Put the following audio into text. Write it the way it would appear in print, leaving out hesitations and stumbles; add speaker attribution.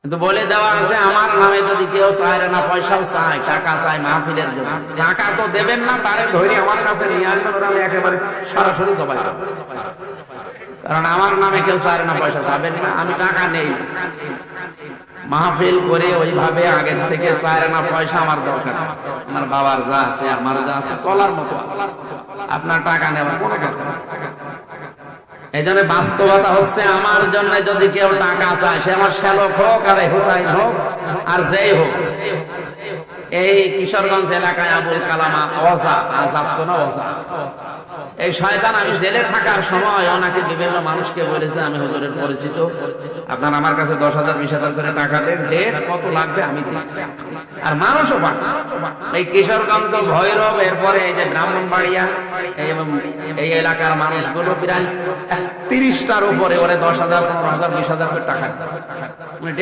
Speaker 1: কিন্তু বলে দেওয়া আছে আমার নামে যদি কেউ চায় না, পয়সাও চায়, টাকা চায় মাহফিলের জন্য, টাকা তো দেবেন না, তারে ধরে আমার কাছে নিয়ে আসবেন, ওরা আমি একেবারে সরাসরি জবাই করব। কারণ আমার নামে কেউ চায় না, পয়সা চাবেন না, আমি টাকা নেই। মাহফিল করে ওইভাবে আগের থেকে চায় না পয়সা আমার দরকার, আমার বাবার যা আছে আমার যা আছে চলার মতো আছে, আপনার টাকা নেওয়ার কোনো দরকার নেই। এই জন্য বাস্তবতা হচ্ছে আমার জন্য যদি কেউ টাকা চায়, সে আমার শ্যালক হোক আর হুসাইন হোক আর যেই হোক, এই কিশোরগঞ্জ এলাকায় আবুল কালামা ওয়াজা আজাদ তো না ওয়াজা, এই শয়তান আমি জেলে থাকার সময় ওনাকে বিভিন্ন মানুষকে বলেছে আমি হুজুরের পরিচিত, আপনার আমার কাছে 10,000 20,000 করে টাকা দেন, ডেট কত লাগবে আমি দিচ্ছি। আর মানুষও পান এই কিশোরগঞ্জ ভৈরব, এরপরে এই যে ব্রাহ্মণবাড়িয়া, এই এলাকার মানুষগুলো প্রায় 30টার উপরে ওরে 10,000 15,000 20,000 করে টাকা দিচ্ছে।